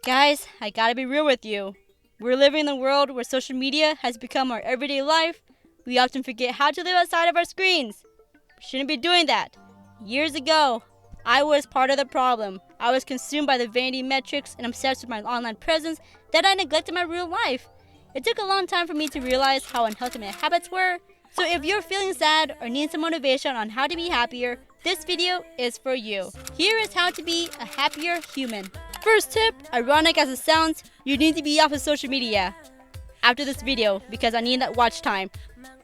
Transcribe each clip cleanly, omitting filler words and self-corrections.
Guys, I gotta be real with you. We're living in a world where social media has become our everyday life. We often forget how to live outside of our screens. We shouldn't be doing that. Years ago, I was part of the problem. I was consumed by the vanity metrics and obsessed with my online presence that I neglected my real life. It took a long time for me to realize how unhealthy my habits were. So if you're feeling sad or need some motivation on how to be happier, this video is for you. Here is how to be a happier human. First tip, ironic as it sounds, you need to be off of social media after this video because I need that watch time.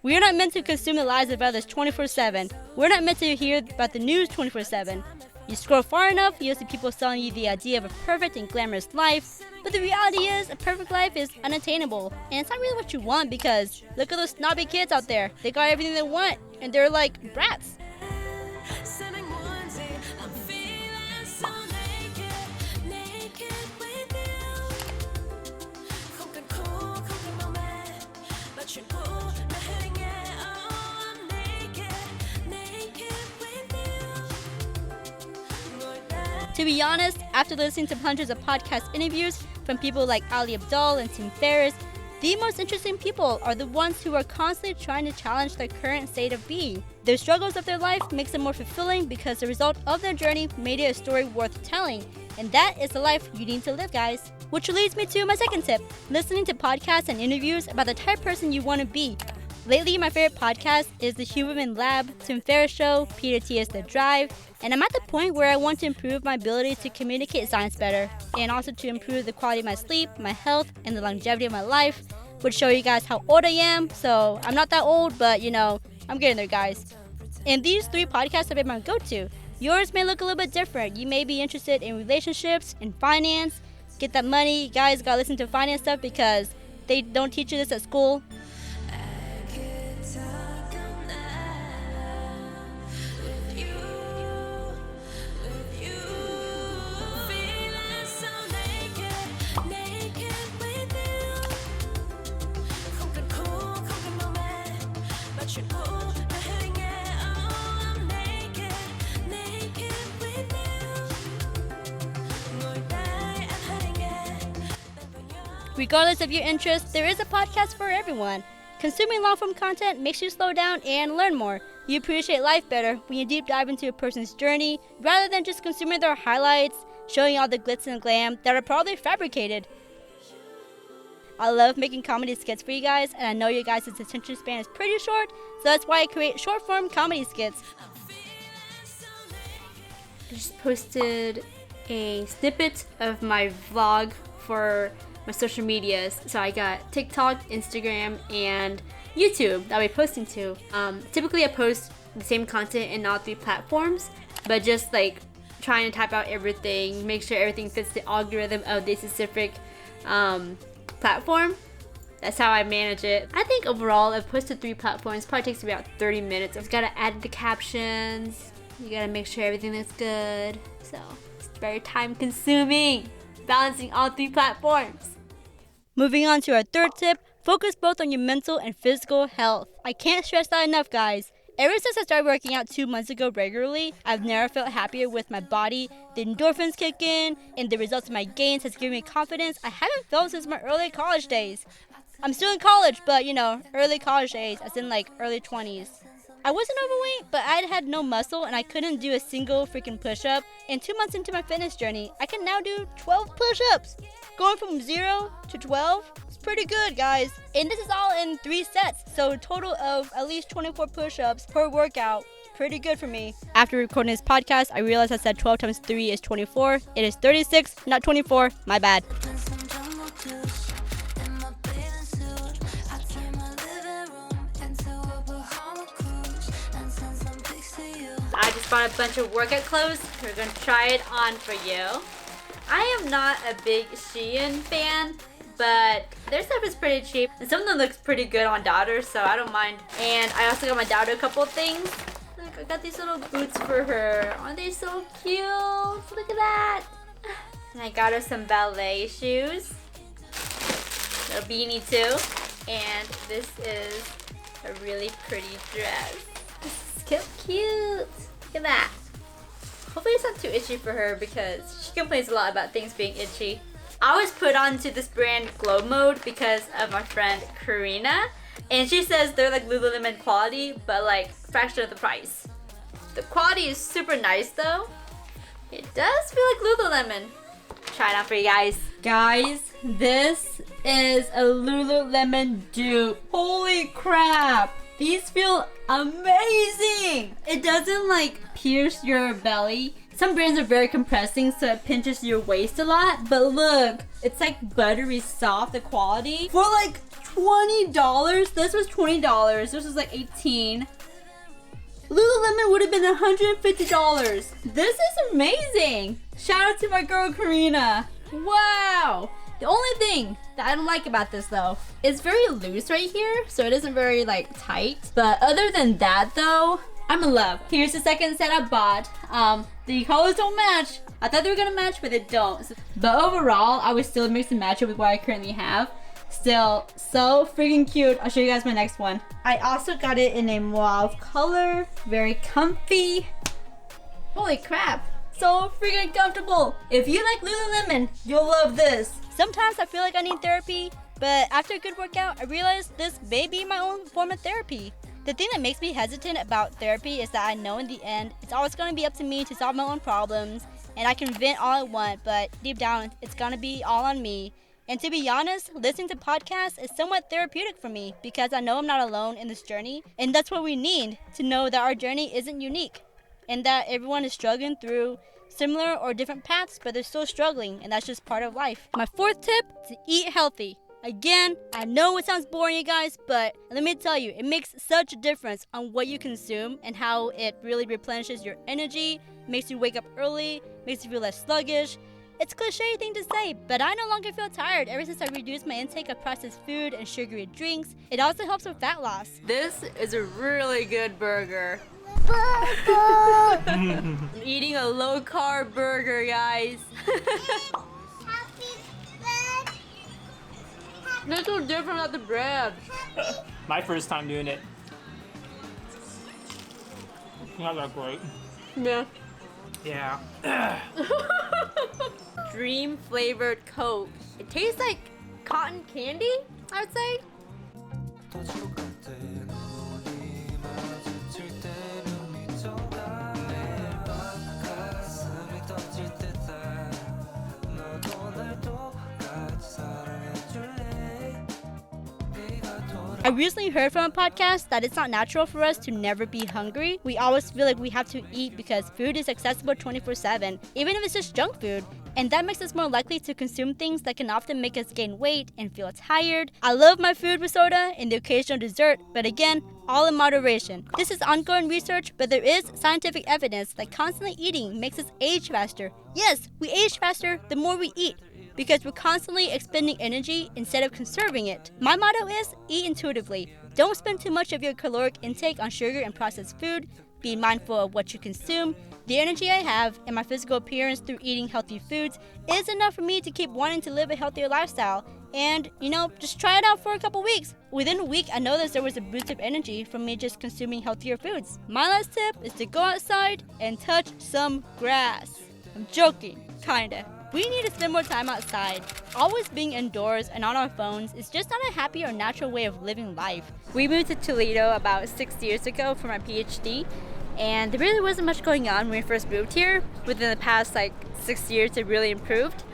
We are not meant to consume the lives of others 24/7. We're not meant to hear about the news 24/7. You scroll far enough, you'll see people selling you the idea of a perfect and glamorous life, but the reality is a perfect life is unattainable, and it's not really what you want because look at those snobby kids out there. They got everything they want, and they're like brats. To be honest, after listening to hundreds of podcast interviews from people like Ali Abdaal and Tim Ferriss, the most interesting people are the ones who are constantly trying to challenge their current state of being. Their struggles of their life makes them more fulfilling because the result of their journey made it a story worth telling. And that is the life you need to live, guys. Which leads me to my second tip, listening to podcasts and interviews about the type of person you want to be. Lately, my favorite podcast is The Huberman Lab, Tim Ferriss Show, Peter T.'s The Drive, and I'm at the point where I want to improve my ability to communicate science better, and also to improve the quality of my sleep, my health, and the longevity of my life, which show you guys how old I am. So I'm not that old, but I'm getting there, guys. And these three podcasts have been my go-to. Yours may look a little bit different. You may be interested in relationships, in finance, get that money. You guys gotta listen to finance stuff because they don't teach you this at school. Regardless of your interests, there is a podcast for everyone. Consuming long-form content makes you slow down and learn more. You appreciate life better when you deep dive into a person's journey rather than just consuming their highlights, showing all the glitz and glam that are probably fabricated. I love making comedy skits for you guys, and I know you guys' attention span is pretty short, so that's why I create short-form comedy skits. I just posted a snippet of my vlog for my social medias. So I got TikTok, Instagram, and YouTube that I'll be posting to. Typically I post the same content in all three platforms, but just like trying to type out everything, make sure everything fits the algorithm of the specific platform. That's how I manage it. I think overall I've posted 3 platforms. Probably takes about 30 minutes. I've got to add the captions. You gotta make sure everything looks good. So it's very time consuming, balancing all 3 platforms. Moving on to our third tip, focus both on your mental and physical health. I can't stress that enough, guys. Ever since I started working out 2 months ago regularly, I've never felt happier with my body. The endorphins kick in, and the results of my gains has given me confidence I haven't felt since my early college days. I'm still in college, but early college days, as in like early 20s. I wasn't overweight, but I had no muscle and I couldn't do a single freaking push-up. And 2 months into my fitness journey, I can now do 12 push-ups. Going from 0 to 12 is pretty good, guys. And this is all in 3 sets, so a total of at least 24 push-ups per workout. Pretty good for me. After recording this podcast, I realized I said 12 times 3 is 24. It is 36, not 24. My bad. I just bought a bunch of workout clothes. We're going to try it on for you. I am not a big Shein fan, but their stuff is pretty cheap. And some of them looks pretty good on daughter, so I don't mind. And I also got my daughter a couple of things. Look, I got these little boots for her. Aren't they so cute? Look at that. And I got her some ballet shoes. A beanie too. And this is a really pretty dress. This is cute. Look at that. Hopefully it's not too itchy for her because she complains a lot about things being itchy. I was put onto this brand Glow Mode because of my friend Karina. And she says they're like Lululemon quality, but like fraction of the price. The quality is super nice though. It does feel like Lululemon. Try it out for you guys. Guys, this is a Lululemon dupe. Holy crap. These feel amazing. It doesn't like pierce your belly. Some brands are very compressing, so it pinches your waist a lot. But look, it's like buttery soft, the quality. For like $20, this was $20. This was like $18. Lululemon would have been $150. This is amazing. Shout out to my girl Karina. Wow. The only thing that I don't like about this though, it's very loose right here, so it isn't very like tight. But other than that though, I'm in love. Here's the second set I bought. The colors don't match. I thought they were gonna match, but they don't. But overall, I would still mix and match it with what I currently have. Still so freaking cute. I'll show you guys my next one. I also got it in a mauve color. Very comfy. Holy crap. So freaking comfortable. If you like Lululemon, you'll love this. Sometimes I feel like I need therapy, but after a good workout, I realized this may be my own form of therapy. The thing that makes me hesitant about therapy is that I know in the end, it's always going to be up to me to solve my own problems, and I can vent all I want, but deep down, it's going to be all on me. And to be honest, listening to podcasts is somewhat therapeutic for me because I know I'm not alone in this journey. And that's what we need, to know that our journey isn't unique and that everyone is struggling through similar or different paths, but they're still struggling, and that's just part of life. My fourth tip, to eat healthy. Again, I know it sounds boring, you guys, but let me tell you, it makes such a difference on what you consume and how it really replenishes your energy, makes you wake up early, makes you feel less sluggish. It's a cliche thing to say, but I no longer feel tired ever since I reduced my intake of processed food and sugary drinks. It also helps with fat loss. This is a really good burger. I'm eating a low-carb burger, guys. It's so different than the bread. My first time doing it. Not that great. Yeah. Yeah. Dream flavored Coke. It tastes like cotton candy, I would say. I recently heard from a podcast that it's not natural for us to never be hungry. We always feel like we have to eat because food is accessible 24/7, even if it's just junk food. And that makes us more likely to consume things that can often make us gain weight and feel tired. I love my food with soda and the occasional dessert, but again, all in moderation. This is ongoing research, but there is scientific evidence that constantly eating makes us age faster. Yes, we age faster the more we eat, because we're constantly expending energy instead of conserving it. My motto is eat intuitively. Don't spend too much of your caloric intake on sugar and processed food. Be mindful of what you consume. The energy I have and my physical appearance through eating healthy foods is enough for me to keep wanting to live a healthier lifestyle. And, just try it out for a couple weeks. Within a week, I noticed there was a boost of energy from me just consuming healthier foods. My last tip is to go outside and touch some grass. I'm joking, kinda. We need to spend more time outside. Always being indoors and on our phones is just not a happy or natural way of living life. We moved to Toledo about 6 years ago for my PhD, and there really wasn't much going on when we first moved here. Within the past 6 years, it really improved.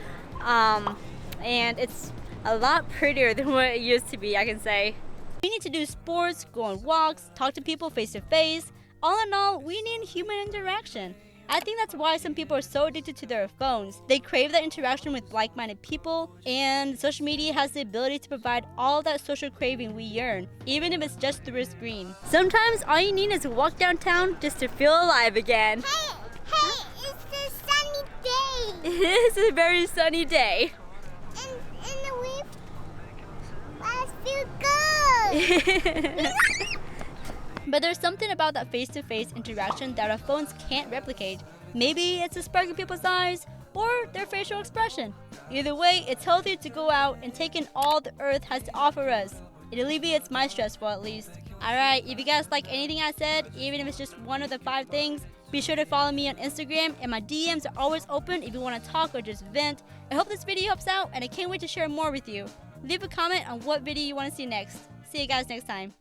And it's a lot prettier than what it used to be, I can say. We need to do sports, go on walks, talk to people face to face. All in all, we need human interaction. I think that's why some people are so addicted to their phones. They crave that interaction with like-minded people, and social media has the ability to provide all that social craving we yearn, even if it's just through a screen. Sometimes all you need is walk downtown just to feel alive again. Hey, it's a sunny day. It is a very sunny day. And the week feel good. But there's something about that face-to-face interaction that our phones can't replicate. Maybe it's the spark in people's eyes or their facial expression. Either way, it's healthy to go out and take in all the earth has to offer us. It alleviates my stress, for at least. Alright, if you guys like anything I said, even if it's just one of the 5 things, Be sure to follow me on Instagram, and my DMs are always open if you want to talk or just vent. I hope this video helps out, and I can't wait to share more with you. Leave a comment on what video you want to see next. See you guys next time.